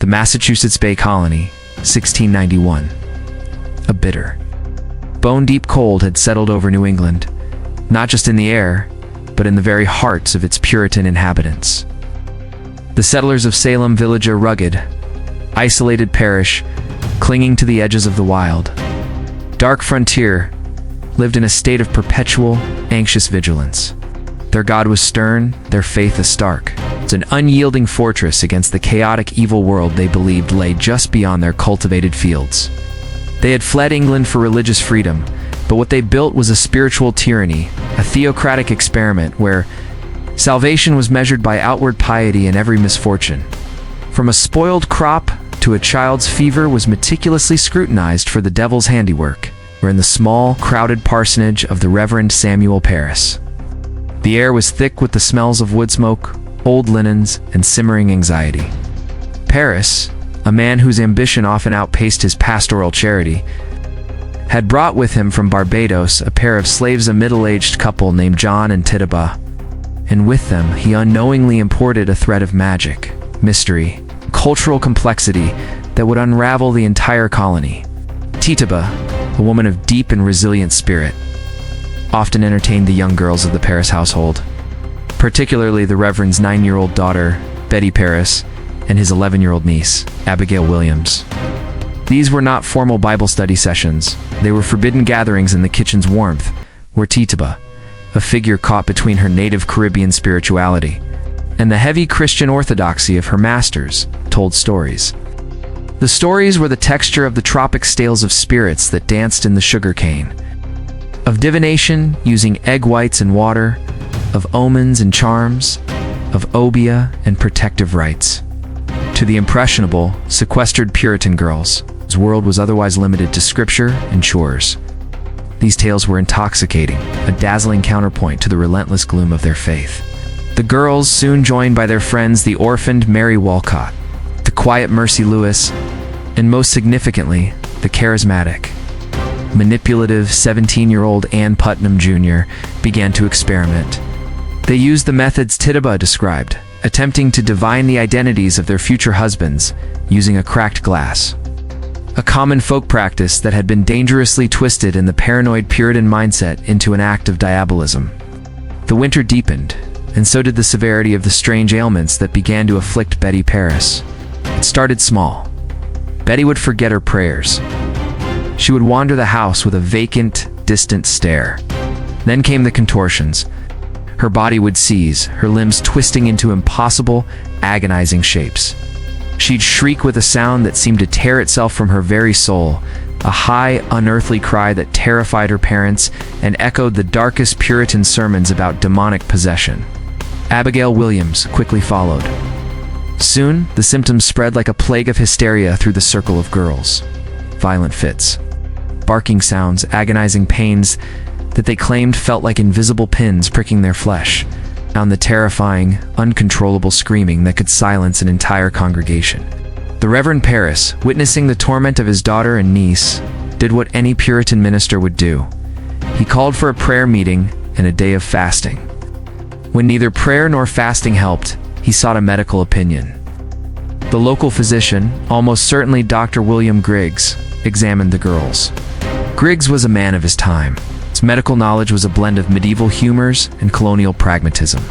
The Massachusetts Bay Colony, 1691. A bitter, bone-deep cold had settled over New England, not just in the air, but in the very hearts of its Puritan inhabitants. The settlers of Salem Village, a rugged, isolated parish, clinging to the edges of the wild, dark frontier, lived in a state of perpetual, anxious vigilance. Their God was stern, their faith a stark. It's an unyielding fortress against the chaotic, evil world they believed lay just beyond their cultivated fields. They had fled England for religious freedom, but what they built was a spiritual tyranny, a theocratic experiment where salvation was measured by outward piety in every misfortune. From a spoiled crop to a child's fever was meticulously scrutinized for the devil's handiwork, where in the small, crowded parsonage of the Reverend Samuel Paris. The air was thick with the smells of wood smoke, old linens, and simmering anxiety. Paris, a man whose ambition often outpaced his pastoral charity, had brought with him from Barbados a pair of slaves, a middle-aged couple named John and Tituba, and with them he unknowingly imported a thread of magic, mystery, cultural complexity that would unravel the entire colony. Tituba, a woman of deep and resilient spirit, often entertained the young girls of the Paris household, particularly the Reverend's 9-year-old daughter, Betty Paris, and his 11-year-old niece, Abigail Williams. These were not formal Bible study sessions. They were forbidden gatherings in the kitchen's warmth, where Tituba, a figure caught between her native Caribbean spirituality and the heavy Christian orthodoxy of her masters, told stories. The stories were the texture of the tropic stales of spirits that danced in the sugar cane, of divination using egg whites and water, of omens and charms, of obeah and protective rites. To the impressionable, sequestered Puritan girls, whose world was otherwise limited to scripture and chores, these tales were intoxicating, a dazzling counterpoint to the relentless gloom of their faith. The girls, soon joined by their friends, the orphaned Mary Walcott, the quiet Mercy Lewis, and most significantly, the charismatic, manipulative 17-year-old Ann Putnam Jr., began to experiment. They used the methods Tituba described, attempting to divine the identities of their future husbands using a cracked glass, a common folk practice that had been dangerously twisted in the paranoid Puritan mindset into an act of diabolism. The winter deepened, and so did the severity of the strange ailments that began to afflict Betty Paris. It started small. Betty would forget her prayers. She would wander the house with a vacant, distant stare. Then came the contortions. Her body would seize, her limbs twisting into impossible, agonizing shapes. She'd shriek with a sound that seemed to tear itself from her very soul, a high, unearthly cry that terrified her parents and echoed the darkest Puritan sermons about demonic possession. Abigail Williams quickly followed. Soon, the symptoms spread like a plague of hysteria through the circle of girls. Violent fits, barking sounds, agonizing pains that they claimed felt like invisible pins pricking their flesh, and the terrifying, uncontrollable screaming that could silence an entire congregation. The Reverend Paris, witnessing the torment of his daughter and niece, did what any Puritan minister would do. He called for a prayer meeting and a day of fasting. When neither prayer nor fasting helped, he sought a medical opinion. The local physician, almost certainly Dr. William Griggs, examined the girls. Griggs was a man of his time. His medical knowledge was a blend of medieval humors and colonial pragmatism.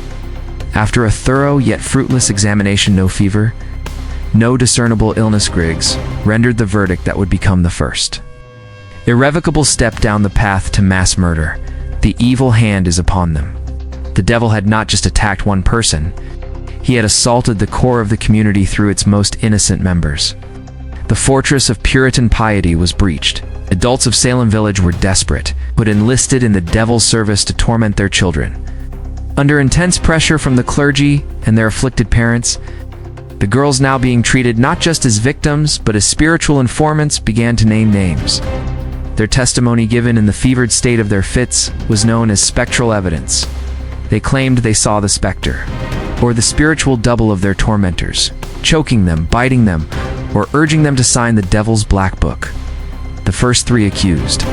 After a thorough yet fruitless examination, no fever, no discernible illness, Griggs rendered the verdict that would become the first irrevocable step down the path to mass murder. The evil hand is upon them. The devil had not just attacked one person, he had assaulted the core of the community through its most innocent members. The fortress of Puritan piety was breached. Adults of Salem Village were desperate, but enlisted in the devil's service to torment their children. Under intense pressure from the clergy and their afflicted parents, the girls, now being treated not just as victims, but as spiritual informants, began to name names. Their testimony, given in the fevered state of their fits, was known as spectral evidence. They claimed they saw the specter, or the spiritual double of their tormentors, choking them, biting them, or urging them to sign the devil's black book. The first three accused,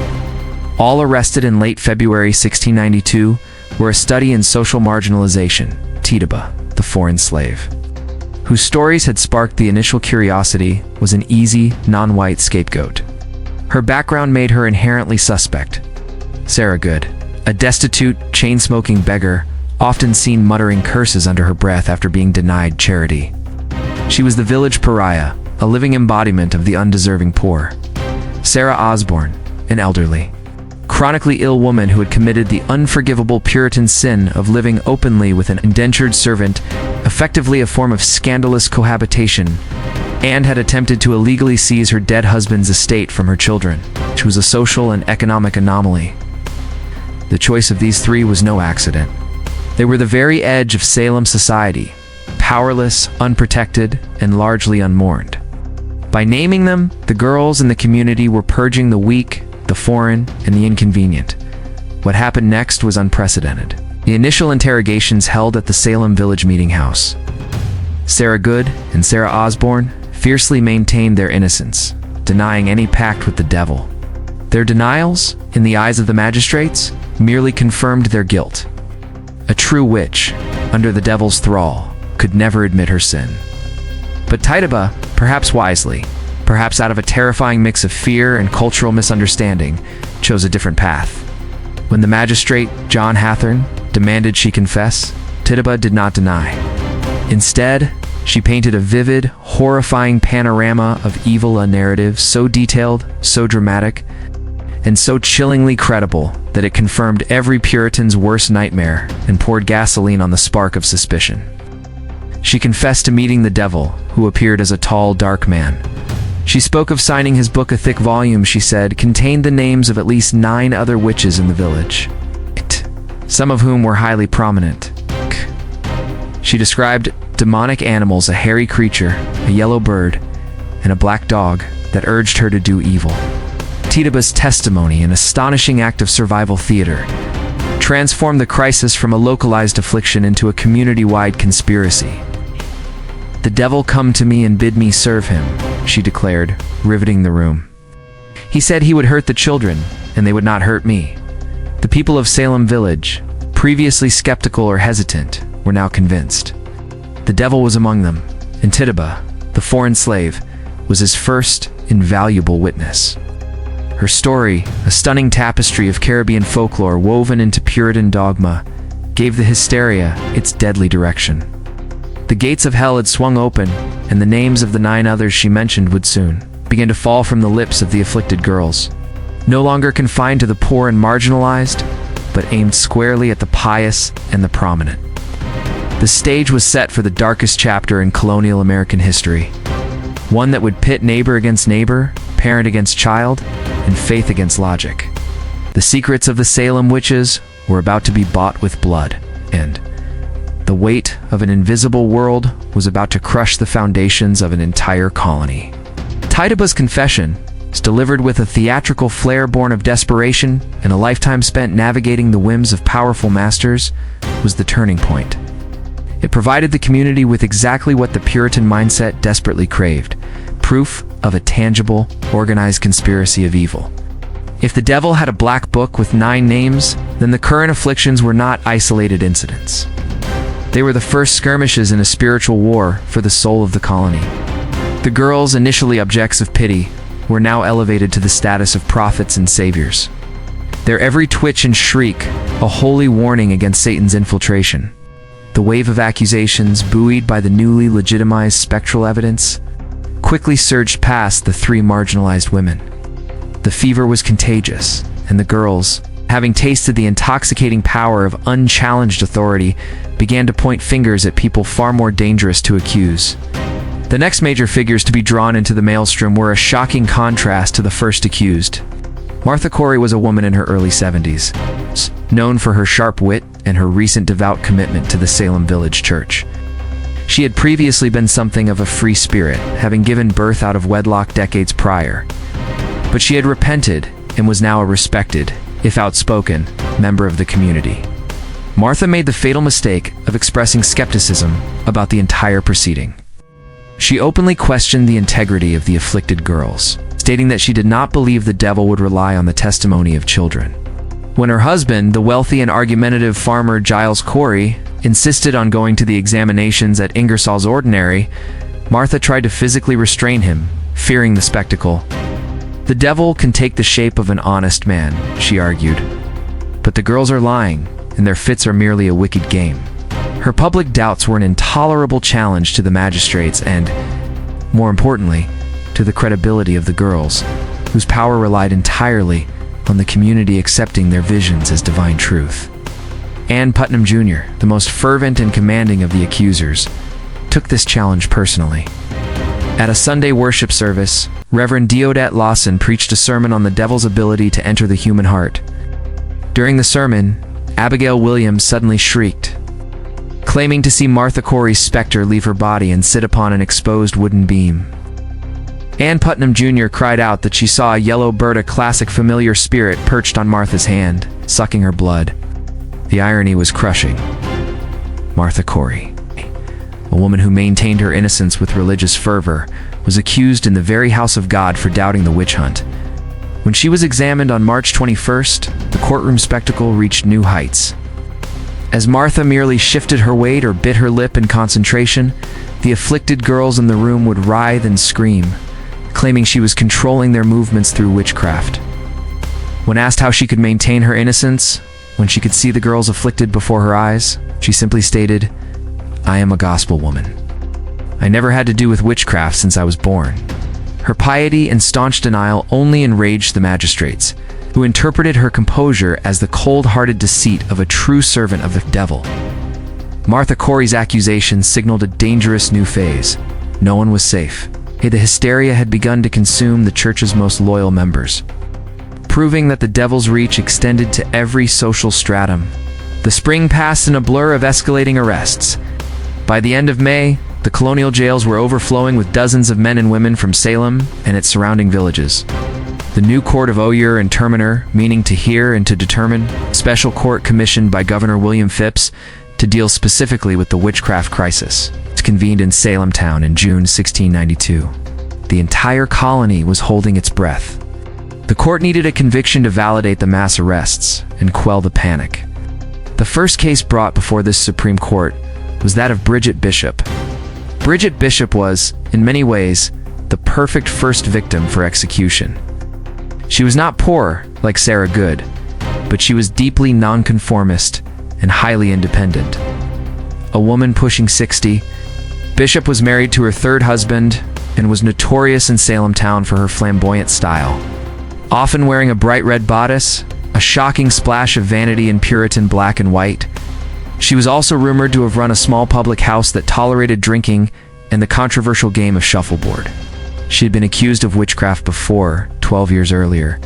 all arrested in late February 1692, were a study in social marginalization. Tituba, the foreign slave, whose stories had sparked the initial curiosity, was an easy, non-white scapegoat. Her background made her inherently suspect. Sarah Good, a destitute, chain-smoking beggar, often seen muttering curses under her breath after being denied charity. She was the village pariah, a living embodiment of the undeserving poor. Sarah Osborne, an elderly, chronically ill woman who had committed the unforgivable Puritan sin of living openly with an indentured servant, effectively a form of scandalous cohabitation, and had attempted to illegally seize her dead husband's estate from her children. She was a social and economic anomaly. The choice of these three was no accident. They were the very edge of Salem society, powerless, unprotected, and largely unmourned. By naming them, the girls in the community were purging the weak, the foreign, and the inconvenient. What happened next was unprecedented. The initial interrogations held at the Salem Village Meeting House. Sarah Good and Sarah Osborne fiercely maintained their innocence, denying any pact with the devil. Their denials, in the eyes of the magistrates, merely confirmed their guilt. A true witch, under the devil's thrall, could never admit her sin. But Tituba, perhaps wisely, perhaps out of a terrifying mix of fear and cultural misunderstanding, chose a different path. When the magistrate, John Hathorne, demanded she confess, Tituba did not deny. Instead, she painted a vivid, horrifying panorama of evil, a narrative so detailed, so dramatic, and so chillingly credible that it confirmed every Puritan's worst nightmare and poured gasoline on the spark of suspicion. She confessed to meeting the devil, who appeared as a tall, dark man. She spoke of signing his book. A thick volume, she said, contained the names of at least 9 other witches in the village, some of whom were highly prominent. She described demonic animals, a hairy creature, a yellow bird, and a black dog that urged her to do evil. Tituba's testimony, an astonishing act of survival theater, transformed the crisis from a localized affliction into a community-wide conspiracy. "The devil come to me and bid me serve him," she declared, riveting the room. "He said he would hurt the children, and they would not hurt me." The people of Salem Village, previously skeptical or hesitant, were now convinced. The devil was among them, and Tituba, the foreign slave, was his first invaluable witness. Her story, a stunning tapestry of Caribbean folklore woven into Puritan dogma, gave the hysteria its deadly direction. The gates of hell had swung open, and the names of the 9 others she mentioned would soon begin to fall from the lips of the afflicted girls. No longer confined to the poor and marginalized, but aimed squarely at the pious and the prominent. The stage was set for the darkest chapter in colonial American history, one that would pit neighbor against neighbor, parent against child, and faith against logic. The secrets of the Salem Witches were about to be bought with blood, and the weight of an invisible world was about to crush the foundations of an entire colony. Tituba's confession, delivered with a theatrical flair born of desperation and a lifetime spent navigating the whims of powerful masters, was the turning point. It provided the community with exactly what the Puritan mindset desperately craved: proof of a tangible, organized conspiracy of evil. If the devil had a black book with 9 names, then the current afflictions were not isolated incidents. They were the first skirmishes in a spiritual war for the soul of the colony. The girls, initially objects of pity, were now elevated to the status of prophets and saviors. Their every twitch and shriek, a holy warning against Satan's infiltration. The wave of accusations, buoyed by the newly legitimized spectral evidence, quickly surged past the 3 marginalized women. The fever was contagious, and the girls, having tasted the intoxicating power of unchallenged authority, began to point fingers at people far more dangerous to accuse. The next major figures to be drawn into the maelstrom were a shocking contrast to the first accused. Martha Corey was a woman in her early 70s, known for her sharp wit and her recent devout commitment to the Salem Village Church. She had previously been something of a free spirit, having given birth out of wedlock decades prior. But she had repented and was now a respected, if outspoken, member of the community. Martha made the fatal mistake of expressing skepticism about the entire proceeding. She openly questioned the integrity of the afflicted girls, stating that she did not believe the devil would rely on the testimony of children. When her husband, the wealthy and argumentative farmer Giles Corey, insisted on going to the examinations at Ingersoll's ordinary, Martha tried to physically restrain him, fearing the spectacle. "The devil can take the shape of an honest man," she argued. "But the girls are lying, and their fits are merely a wicked game." Her public doubts were an intolerable challenge to the magistrates and, more importantly, to the credibility of the girls, whose power relied entirely on the community accepting their visions as divine truth. Ann Putnam Jr., the most fervent and commanding of the accusers, took this challenge personally. At a Sunday worship service, Reverend Deodat Lawson preached a sermon on the devil's ability to enter the human heart. During the sermon, Abigail Williams suddenly shrieked, claiming to see Martha Corey's specter leave her body and sit upon an exposed wooden beam. Ann Putnam Jr. cried out that she saw a yellow bird, a classic familiar spirit, perched on Martha's hand, sucking her blood. The irony was crushing. Martha Corey, a woman who maintained her innocence with religious fervor, was accused in the very house of God for doubting the witch hunt. When she was examined on March 21st, the courtroom spectacle reached new heights. As Martha merely shifted her weight or bit her lip in concentration, the afflicted girls in the room would writhe and scream, claiming she was controlling their movements through witchcraft. When asked how she could maintain her innocence, when she could see the girls afflicted before her eyes, she simply stated, "I am a gospel woman. I never had to do with witchcraft since I was born." Her piety and staunch denial only enraged the magistrates, who interpreted her composure as the cold-hearted deceit of a true servant of the devil. Martha Corey's accusations signaled a dangerous new phase. No one was safe. The hysteria had begun to consume the church's most loyal members, proving that the devil's reach extended to every social stratum. The spring passed in a blur of escalating arrests. By the end of May, the colonial jails were overflowing with dozens of men and women from Salem and its surrounding villages. The new court of Oyer and Terminer, meaning to hear and to determine, special court commissioned by Governor William Phipps to deal specifically with the witchcraft crisis, convened in Salem town in June 1692. The entire colony was holding its breath. The court needed a conviction to validate the mass arrests and quell the panic. The first case brought before this Supreme Court was that of Bridget Bishop. Bridget Bishop was, in many ways, the perfect first victim for execution. She was not poor like Sarah Good, but she was deeply nonconformist and highly independent. A woman pushing 60, Bishop was married to her third husband and was notorious in Salem town for her flamboyant style, often wearing a bright red bodice, a shocking splash of vanity in Puritan black and white. She was also rumored to have run a small public house that tolerated drinking and the controversial game of shuffleboard. She had been accused of witchcraft before, 12 years earlier,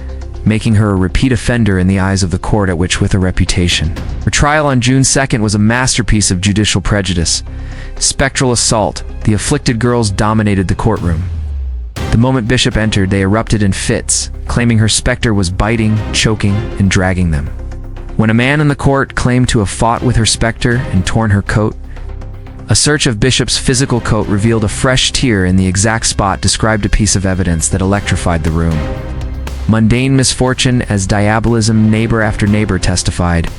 making her a repeat offender in the eyes of the court at which with a reputation. Her trial on June 2nd was a masterpiece of judicial prejudice. Spectral assault, the afflicted girls dominated the courtroom. The moment Bishop entered, they erupted in fits, claiming her specter was biting, choking, and dragging them. When a man in the court claimed to have fought with her specter and torn her coat, a search of Bishop's physical coat revealed a fresh tear in the exact spot described, a piece of evidence that electrified the room. Mundane misfortune as diabolism, neighbor after neighbor testified,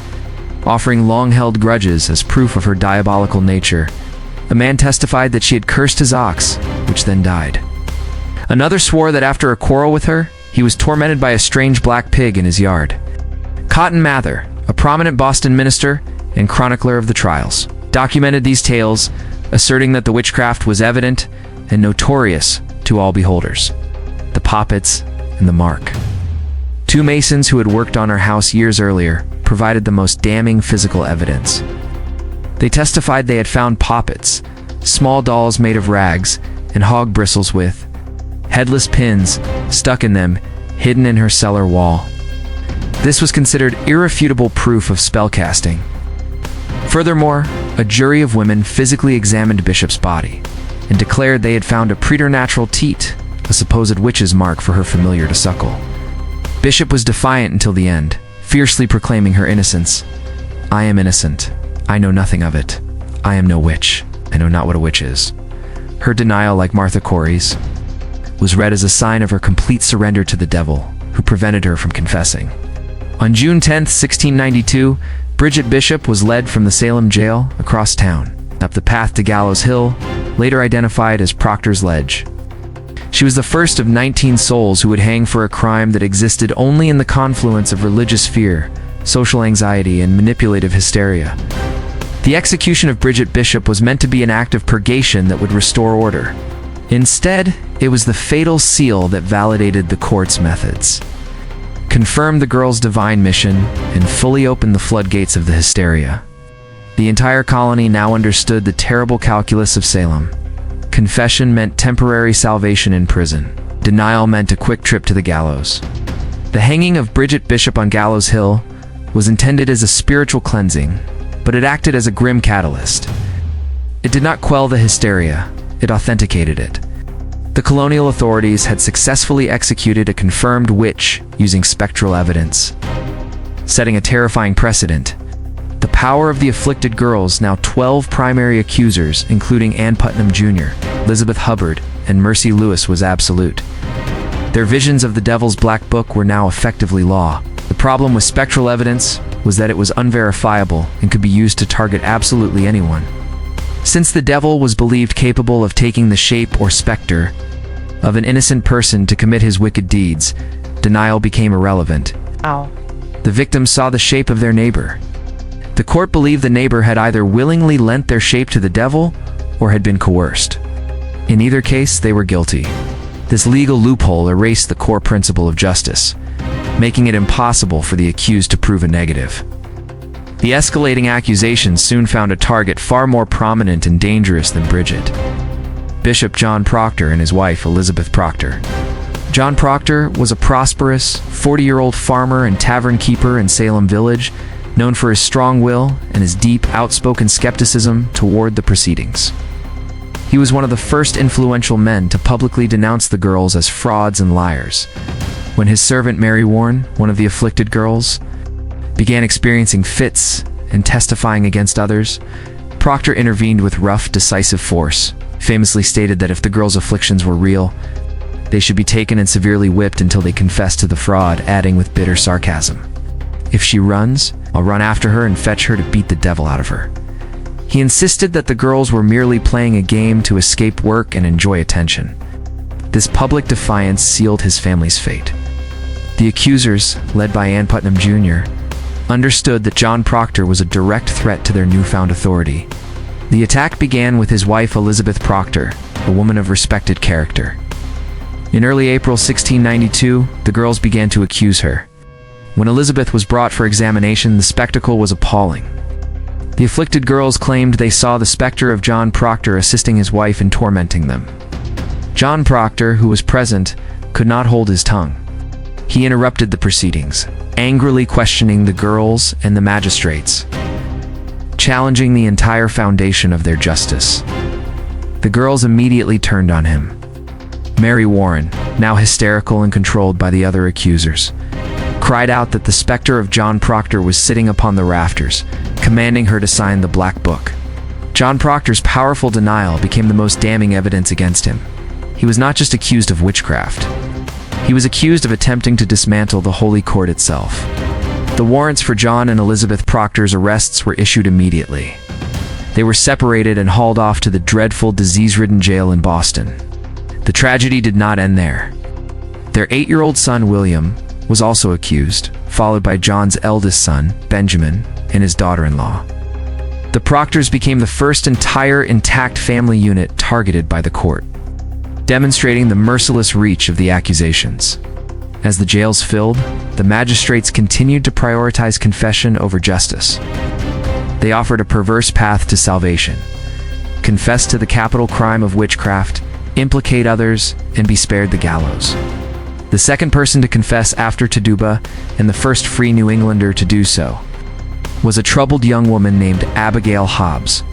offering long-held grudges as proof of her diabolical nature. A man testified that she had cursed his ox, which then died. Another swore that after a quarrel with her, he was tormented by a strange black pig in his yard. Cotton Mather, a prominent Boston minister and chronicler of the trials, documented these tales, asserting that the witchcraft was evident and notorious to all beholders. The Poppets and the Mark. Two masons who had worked on her house years earlier provided the most damning physical evidence. They testified they had found poppets, small dolls made of rags and hog bristles with headless pins stuck in them, hidden in her cellar wall. This was considered irrefutable proof of spellcasting. Furthermore, a jury of women physically examined Bishop's body and declared they had found a preternatural teat, a supposed witch's mark for her familiar to suckle. Bishop was defiant until the end, fiercely proclaiming her innocence. "I am innocent. I know nothing of it. I am no witch. I know not what a witch is." Her denial, like Martha Corey's, was read as a sign of her complete surrender to the devil, who prevented her from confessing. On June 10, 1692, Bridget Bishop was led from the Salem jail across town, up the path to Gallows Hill, later identified as Proctor's Ledge. She was the first of 19 souls who would hang for a crime that existed only in the confluence of religious fear, social anxiety, and manipulative hysteria. The execution of Bridget Bishop was meant to be an act of purgation that would restore order. Instead, it was the fatal seal that validated the court's methods, confirmed the girl's divine mission, and fully opened the floodgates of the hysteria. The entire colony now understood the terrible calculus of Salem. Confession meant temporary salvation in prison. Denial meant a quick trip to the gallows. The hanging of Bridget Bishop on Gallows Hill was intended as a spiritual cleansing, but it acted as a grim catalyst. It did not quell the hysteria, it authenticated it. The colonial authorities had successfully executed a confirmed witch using spectral evidence, setting a terrifying precedent. The power of the afflicted girls, now 12 primary accusers, including Ann Putnam Jr., Elizabeth Hubbard, and Mercy Lewis, was absolute. Their visions of the Devil's Black Book were now effectively law. The problem with spectral evidence was that it was unverifiable and could be used to target absolutely anyone. Since the devil was believed capable of taking the shape or specter of an innocent person to commit his wicked deeds, denial became irrelevant. Ow. The victims saw the shape of their neighbor. The court believed the neighbor had either willingly lent their shape to the devil or had been coerced. In either case, they were guilty. This legal loophole erased the core principle of justice, making it impossible for the accused to prove a negative. The escalating accusations soon found a target far more prominent and dangerous than Bridget: Bishop John Proctor and his wife Elizabeth Proctor. John Proctor was a prosperous, 40-year-old farmer and tavern keeper in Salem Village, known for his strong will and his deep, outspoken skepticism toward the proceedings. He was one of the first influential men to publicly denounce the girls as frauds and liars. When his servant Mary Warren, one of the afflicted girls, began experiencing fits and testifying against others, Proctor intervened with rough, decisive force, famously stated that if the girls' afflictions were real, they should be taken and severely whipped until they confessed to the fraud, adding with bitter sarcasm, "If she runs, I'll run after her and fetch her to beat the devil out of her." He insisted that the girls were merely playing a game to escape work and enjoy attention. This public defiance sealed his family's fate. The accusers, led by Ann Putnam Jr., understood that John Proctor was a direct threat to their newfound authority. The attack began with his wife Elizabeth Proctor, a woman of respected character. In early April 1692, the girls began to accuse her. When Elizabeth was brought for examination, the spectacle was appalling. The afflicted girls claimed they saw the specter of John Proctor assisting his wife in tormenting them. John Proctor, who was present, could not hold his tongue. He interrupted the proceedings, angrily questioning the girls and the magistrates, challenging the entire foundation of their justice. The girls immediately turned on him. Mary Warren, now hysterical and controlled by the other accusers, cried out that the specter of John Proctor was sitting upon the rafters, commanding her to sign the Black Book. John Proctor's powerful denial became the most damning evidence against him. He was not just accused of witchcraft. He was accused of attempting to dismantle the Holy Court itself. The warrants for John and Elizabeth Proctor's arrests were issued immediately. They were separated and hauled off to the dreadful, disease-ridden jail in Boston. The tragedy did not end there. Their 8-year-old son, William, was also accused, followed by John's eldest son, Benjamin, and his daughter-in-law. The Proctors became the first entire intact family unit targeted by the court, demonstrating the merciless reach of the accusations. As the jails filled, the magistrates continued to prioritize confession over justice. They offered a perverse path to salvation: confess to the capital crime of witchcraft, implicate others, and be spared the gallows. The second person to confess after Taduba, and the first free New Englander to do so, was a troubled young woman named Abigail Hobbs.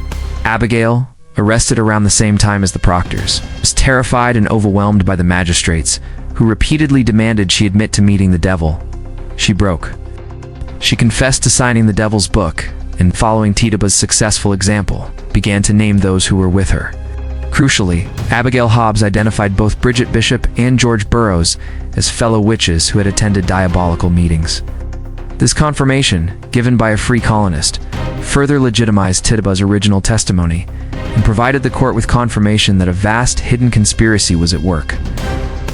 Abigail, arrested around the same time as the Proctors, was terrified and overwhelmed by the magistrates, who repeatedly demanded she admit to meeting the devil. She broke. She confessed to signing the Devil's Book, and following Taduba's successful example, began to name those who were with her. Crucially, Abigail Hobbs identified both Bridget Bishop and George Burroughs as fellow witches who had attended diabolical meetings. This confirmation, given by a free colonist, further legitimized Tituba's original testimony and provided the court with confirmation that a vast hidden conspiracy was at work.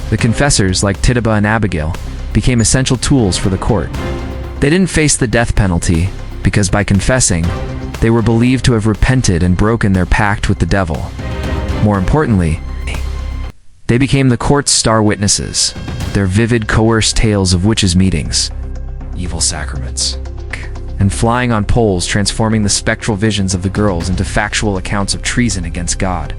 The confessors, like Tituba and Abigail, became essential tools for the court. They didn't face the death penalty because by confessing, they were believed to have repented and broken their pact with the devil. More importantly, they became the court's star witnesses, their vivid, coerced tales of witches' meetings, evil sacraments, and flying on poles transforming the spectral visions of the girls into factual accounts of treason against God.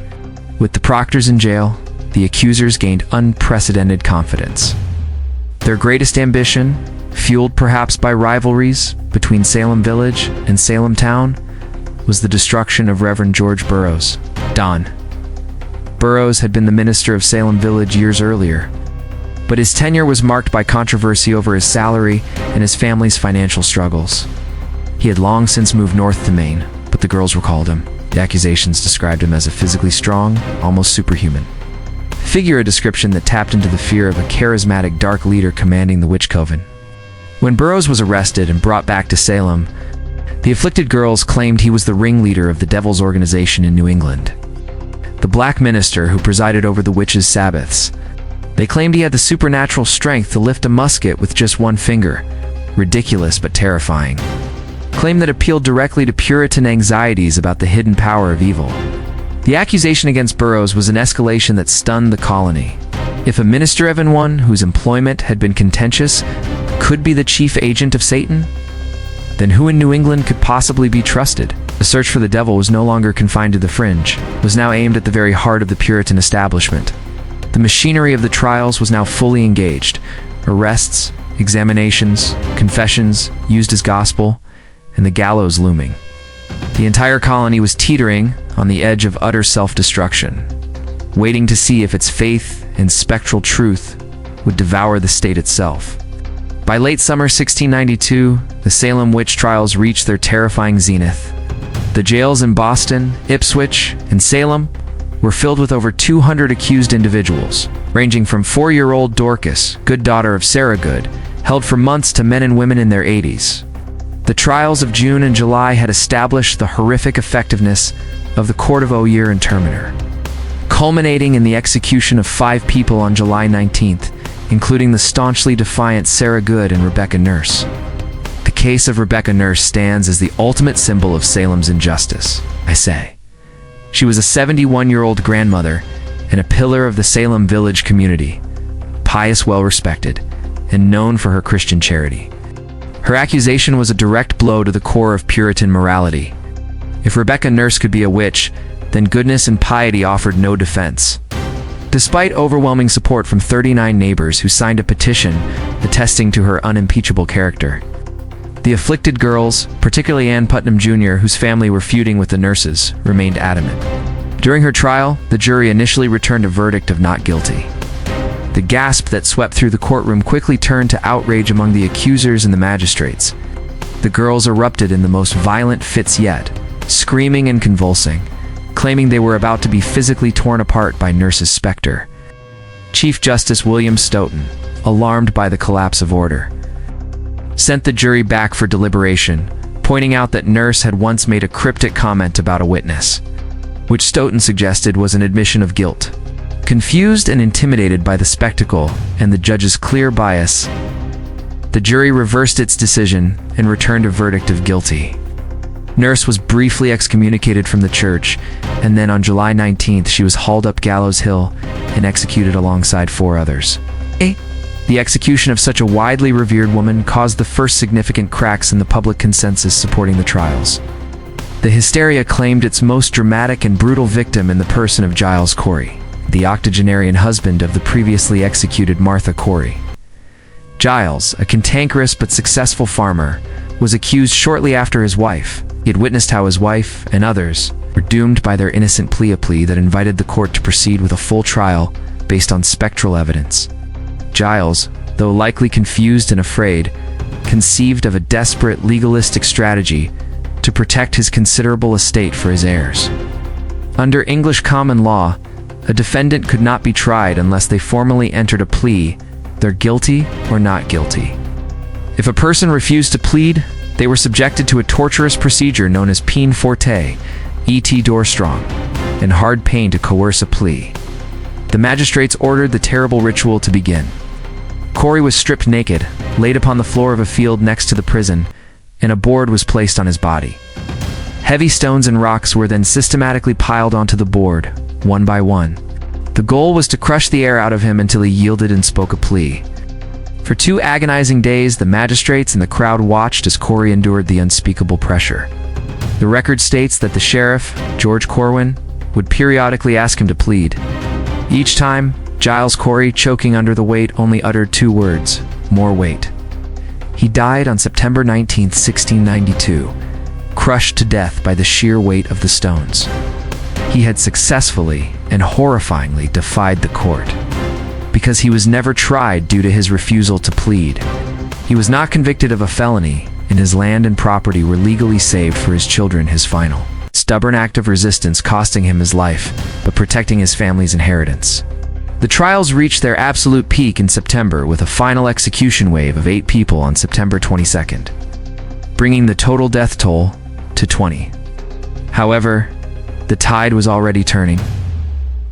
With the proctors in jail, the accusers gained unprecedented confidence. Their greatest ambition, fueled perhaps by rivalries between Salem Village and Salem Town, was the destruction of Reverend George Burroughs, Don. Burroughs had been the minister of Salem Village years earlier, but his tenure was marked by controversy over his salary and his family's financial struggles. He had long since moved north to Maine, but the girls recalled him. The accusations described him as a physically strong, almost superhuman figure, a description that tapped into the fear of a charismatic dark leader commanding the witch coven. When Burroughs was arrested and brought back to Salem, the afflicted girls claimed he was the ringleader of the devil's organization in New England. The black minister who presided over the witches' Sabbaths. They claimed he had the supernatural strength to lift a musket with just one finger. Ridiculous but terrifying. Claim that appealed directly to Puritan anxieties about the hidden power of evil. The accusation against Burroughs was an escalation that stunned the colony. If a minister, even one whose employment had been contentious, could be the chief agent of Satan, then who in New England could possibly be trusted? The search for the devil was no longer confined to the fringe, was now aimed at the very heart of the Puritan establishment. The machinery of the trials was now fully engaged. Arrests, examinations, confessions used as gospel, and the gallows looming. The entire colony was teetering on the edge of utter self-destruction, waiting to see if its faith in spectral truth would devour the state itself. By late summer 1692, the Salem witch trials reached their terrifying zenith. The jails in Boston, Ipswich, and Salem were filled with over 200 accused individuals, ranging from 4-year-old Dorcas, good daughter of Sarah Good, held for months, to men and women in their 80s. The trials of June and July had established the horrific effectiveness of the Court of Oyer and Terminer, culminating in the execution of 5 people on July 19th, including the staunchly defiant Sarah Good and Rebecca Nurse. The case of Rebecca Nurse stands as the ultimate symbol of Salem's injustice, I say. She was a 71-year-old grandmother and a pillar of the Salem Village community, pious, well-respected, and known for her Christian charity. Her accusation was a direct blow to the core of Puritan morality. If Rebecca Nurse could be a witch, then goodness and piety offered no defense. Despite overwhelming support from 39 neighbors who signed a petition attesting to her unimpeachable character, the afflicted girls, particularly Ann Putnam Jr., whose family were feuding with the nurses, remained adamant. During her trial, the jury initially returned a verdict of not guilty. The gasp that swept through the courtroom quickly turned to outrage among the accusers and the magistrates. The girls erupted in the most violent fits yet, screaming and convulsing, claiming they were about to be physically torn apart by Nurse's specter. Chief Justice William Stoughton, alarmed by the collapse of order, sent the jury back for deliberation, pointing out that Nurse had once made a cryptic comment about a witness, which Stoughton suggested was an admission of guilt. Confused and intimidated by the spectacle and the judge's clear bias, the jury reversed its decision and returned a verdict of guilty. Nurse was briefly excommunicated from the church, and then on July 19th she was hauled up Gallows Hill and executed alongside 4 others. The execution of such a widely revered woman caused the first significant cracks in the public consensus supporting the trials. The hysteria claimed its most dramatic and brutal victim in the person of Giles Corey, the octogenarian husband of the previously executed Martha Corey. Giles, a cantankerous but successful farmer, was accused shortly after his wife. He had witnessed how his wife and others were doomed by their innocent plea that invited the court to proceed with a full trial based on spectral evidence. Giles, though likely confused and afraid, conceived of a desperate legalistic strategy to protect his considerable estate for his heirs. Under English common law, a defendant could not be tried unless they formally entered a plea, they're guilty or not guilty. If a person refused to plead, they were subjected to a torturous procedure known as peine forte, et dorstrong, and hard pain to coerce a plea. The magistrates ordered the terrible ritual to begin. Corey was stripped naked, laid upon the floor of a field next to the prison, and a board was placed on his body. Heavy stones and rocks were then systematically piled onto the board, one by one. The goal was to crush the air out of him until he yielded and spoke a plea. For 2 agonizing days, the magistrates and the crowd watched as Corey endured the unspeakable pressure. The record states that the sheriff, George Corwin, would periodically ask him to plead. Each time, Giles Corey, choking under the weight, only uttered 2 words: more weight. He died on September 19, 1692, crushed to death by the sheer weight of the stones. He had successfully and horrifyingly defied the court. Because he was never tried due to his refusal to plead. He was not convicted of a felony, and his land and property were legally saved for his children, his final stubborn act of resistance costing him his life, but protecting his family's inheritance. The trials reached their absolute peak in September with a final execution wave of 8 people on September 22nd, bringing the total death toll to 20. However, the tide was already turning.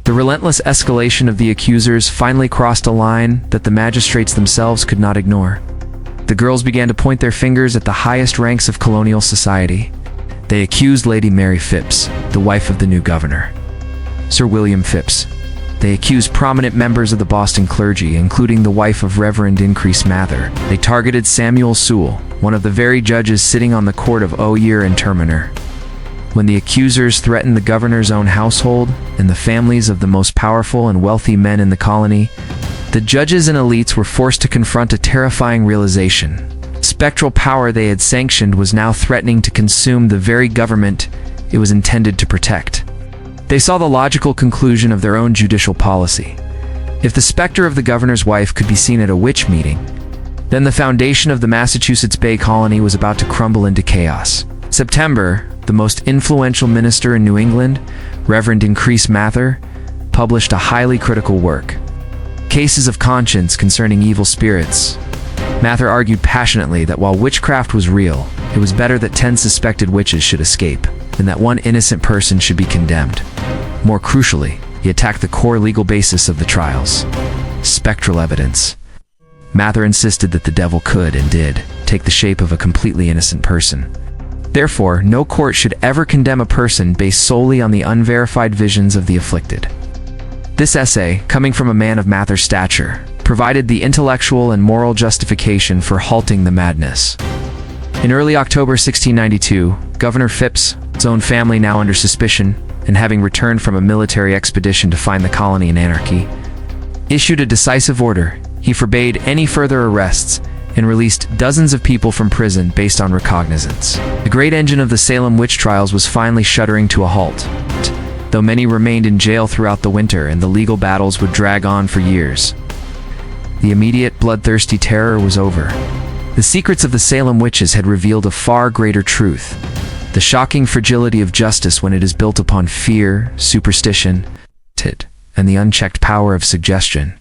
The relentless escalation of the accusers finally crossed a line that the magistrates themselves could not ignore. The girls began to point their fingers at the highest ranks of colonial society. They accused Lady Mary Phipps, the wife of the new governor, Sir William Phipps. They accused prominent members of the Boston clergy, including the wife of Reverend Increase Mather. They targeted Samuel Sewell, one of the very judges sitting on the court of Oyer and Terminer. When the accusers threatened the governor's own household and the families of the most powerful and wealthy men in the colony, the judges and elites were forced to confront a terrifying realization. Spectral power they had sanctioned was now threatening to consume the very government it was intended to protect. They saw the logical conclusion of their own judicial policy. If the specter of the governor's wife could be seen at a witch meeting, then the foundation of the Massachusetts Bay Colony was about to crumble into chaos. September, the most influential minister in New England, Reverend Increase Mather, published a highly critical work, Cases of Conscience Concerning Evil Spirits. Mather argued passionately that while witchcraft was real, it was better that 10 suspected witches should escape than that one innocent person should be condemned. More crucially, he attacked the core legal basis of the trials: spectral evidence. Mather insisted that the devil could and did take the shape of a completely innocent person. Therefore, no court should ever condemn a person based solely on the unverified visions of the afflicted. This essay, coming from a man of Mather's stature, provided the intellectual and moral justification for halting the madness. In early October 1692, Governor Phipps, his own family now under suspicion, and having returned from a military expedition to find the colony in anarchy, issued a decisive order. He forbade any further arrests and released dozens of people from prison based on recognizance. The great engine of the Salem witch trials was finally shuddering to a halt, though many remained in jail throughout the winter and the legal battles would drag on for years. The immediate, bloodthirsty terror was over. The secrets of the Salem witches had revealed a far greater truth: the shocking fragility of justice when it is built upon fear, superstition, and the unchecked power of suggestion.